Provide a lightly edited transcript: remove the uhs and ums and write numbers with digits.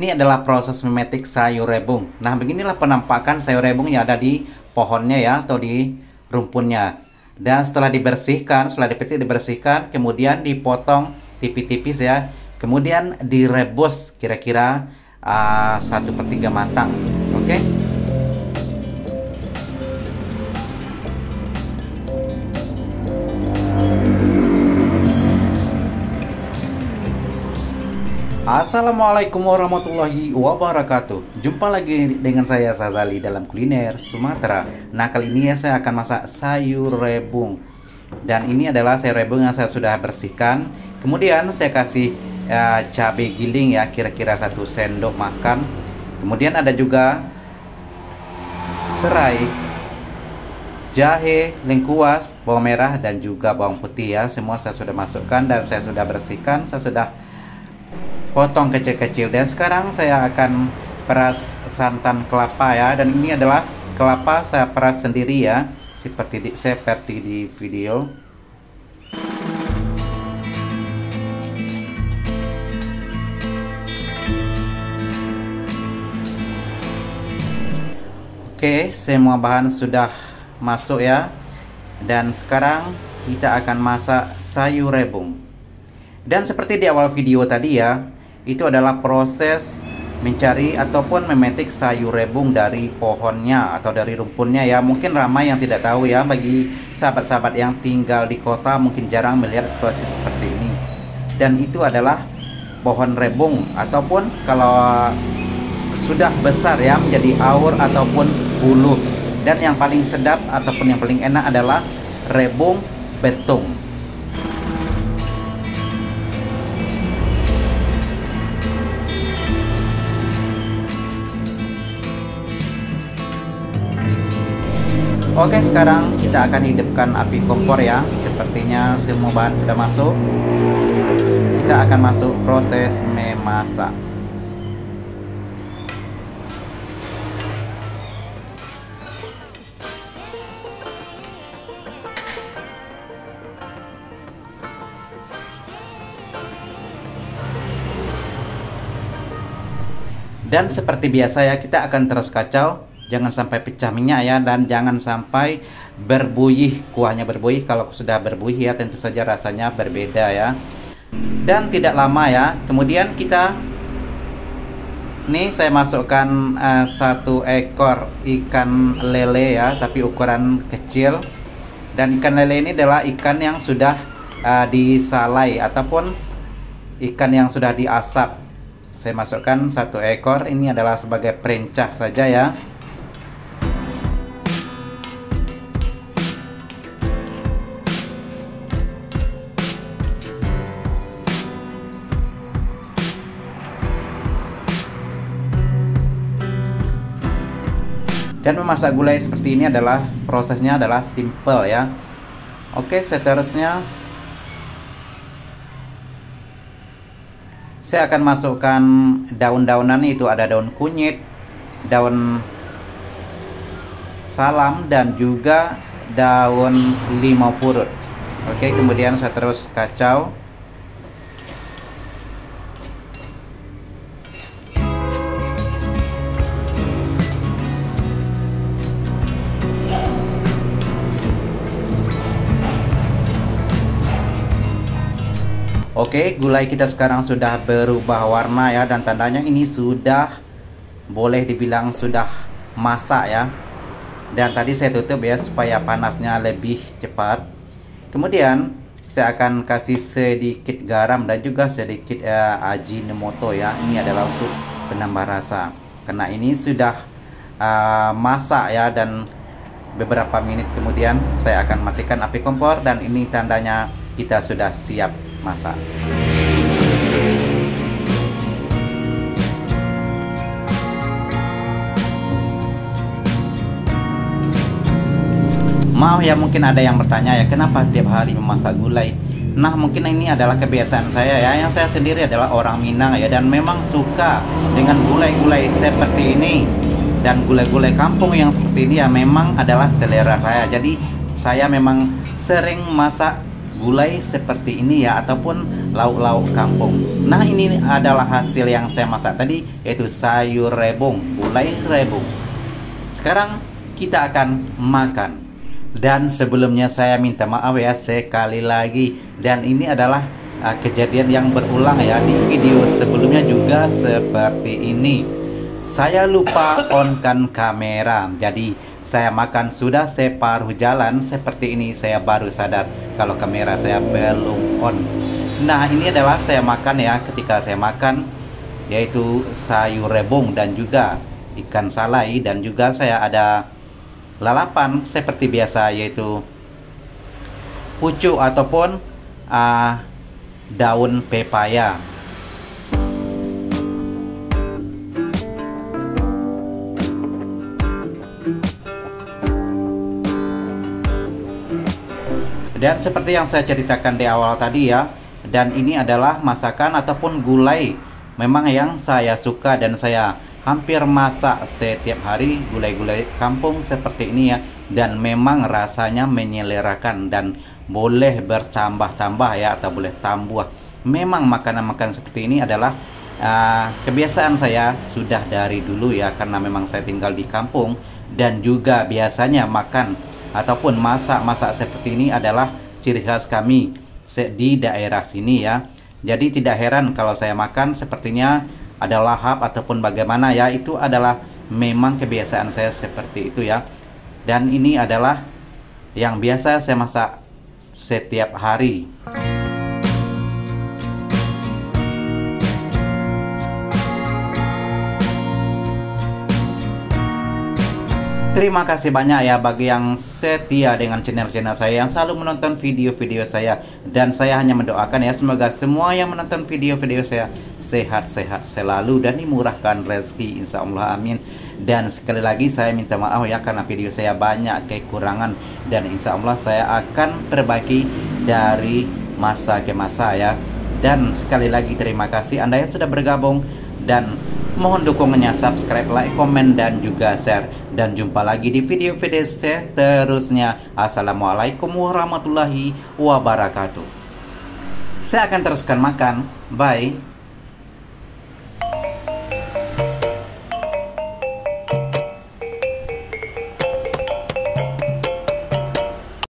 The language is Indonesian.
ini adalah proses memetik sayur rebung. Nah, beginilah penampakan sayur rebung yang ada di pohonnya ya, atau di rumpunnya. Dan setelah dibersihkan, setelah dipetik dibersihkan, kemudian dipotong tipis-tipis ya. Kemudian direbus kira-kira 1/3 matang. Oke. Assalamualaikum warahmatullahi wabarakatuh. Jumpa lagi dengan saya Sazali dalam kuliner Sumatera. Nah, kali ini saya akan masak sayur rebung. Dan ini adalah sayur rebung yang saya sudah bersihkan. Kemudian saya kasih cabai giling ya, kira-kira 1 sendok makan. Kemudian ada juga serai, jahe, lengkuas, bawang merah dan juga bawang putih ya. Semua saya sudah masukkan dan saya sudah bersihkan, saya sudah potong kecil-kecil. Dan sekarang saya akan peras santan kelapa ya, dan ini adalah kelapa saya peras sendiri ya, seperti di video. Oke, semua bahan sudah masuk ya, dan sekarang kita akan masak sayur rebung. Dan seperti di awal video tadi ya, itu adalah proses mencari ataupun memetik sayur rebung dari pohonnya atau dari rumpunnya ya. Mungkin ramai yang tidak tahu ya, bagi sahabat-sahabat yang tinggal di kota mungkin jarang melihat situasi seperti ini. Dan itu adalah pohon rebung, ataupun kalau sudah besar ya menjadi aur ataupun bulu. Dan yang paling sedap ataupun yang paling enak adalah rebung betung. Oke, sekarang kita akan hidupkan api kompor ya. Sepertinya semua bahan sudah masuk. Kita akan masuk proses memasak. Dan seperti biasa ya, kita akan terus kacau. Jangan sampai pecah minyak ya, dan jangan sampai berbuih, kuahnya berbuih. Kalau sudah berbuih ya, tentu saja rasanya berbeda ya. Dan tidak lama ya, kemudian kita nih saya masukkan 1 ekor ikan lele ya, tapi ukuran kecil. Dan ikan lele ini adalah ikan yang sudah disalai ataupun ikan yang sudah diasap. Saya masukkan 1 ekor, ini adalah sebagai perencah saja ya. Dan memasak gulai seperti ini adalah prosesnya adalah simple ya. Oke, seterusnya saya akan masukkan daun-daunan, itu ada daun kunyit, daun salam, dan juga daun limau purut. Oke, kemudian saya terus kacau. Oke, gulai kita sekarang sudah berubah warna ya, dan tandanya ini sudah boleh dibilang sudah masak ya. Dan tadi saya tutup ya supaya panasnya lebih cepat. Kemudian saya akan kasih sedikit garam dan juga sedikit Ajinomoto ya. Ini adalah untuk penambah rasa. Karena ini sudah masak ya, dan beberapa menit kemudian saya akan matikan api kompor, dan ini tandanya kita sudah siap masak. Maaf ya, mungkin ada yang bertanya ya, kenapa tiap hari memasak gulai? Nah, mungkin ini adalah kebiasaan saya ya. Yang saya sendiri adalah orang Minang ya, dan memang suka dengan gulai-gulai seperti ini. Dan gulai-gulai kampung yang seperti ini ya memang adalah selera saya. Jadi saya memang sering masak gulai seperti ini ya, ataupun lauk-lauk kampung. Nah, ini adalah hasil yang saya masak tadi, yaitu sayur rebung, gulai rebung. Sekarang kita akan makan. Dan sebelumnya saya minta maaf ya sekali lagi, dan ini adalah kejadian yang berulang ya. Di video sebelumnya juga seperti ini. Saya lupa on-kan kamera. Jadi saya makan sudah separuh jalan seperti ini, saya baru sadar kalau kamera saya belum on. Nah, ini adalah saya makan ya. Ketika saya makan, yaitu sayur rebung dan juga ikan salai, dan juga saya ada lalapan seperti biasa, yaitu pucuk ataupun daun pepaya. Dan seperti yang saya ceritakan di awal tadi ya, dan ini adalah masakan ataupun gulai memang yang saya suka, dan saya hampir masak setiap hari gulai-gulai kampung seperti ini ya. Dan memang rasanya menyelerakan dan boleh bertambah-tambah ya, atau boleh tambah. Memang makanan-makanan seperti ini adalah kebiasaan saya sudah dari dulu ya, karena memang saya tinggal di kampung, dan juga biasanya makan ataupun masak-masak seperti ini adalah ciri khas kami di daerah sini ya. Jadi tidak heran kalau saya makan sepertinya ada lahap ataupun bagaimana ya, itu adalah memang kebiasaan saya seperti itu ya. Dan ini adalah yang biasa saya masak setiap hari. Terima kasih banyak ya bagi yang setia dengan channel-channel saya, yang selalu menonton video-video saya. Dan saya hanya mendoakan ya, semoga semua yang menonton video-video saya sehat-sehat selalu dan dimurahkan rezeki, insya Allah, amin. Dan sekali lagi saya minta maaf ya, karena video saya banyak kekurangan, dan insya Allah saya akan perbaiki dari masa ke masa ya. Dan sekali lagi terima kasih Anda yang sudah bergabung, dan mohon dukungannya, subscribe, like, komen, dan juga share. Dan jumpa lagi di video-video seterusnya. Assalamualaikum warahmatullahi wabarakatuh. Saya akan teruskan makan. Bye.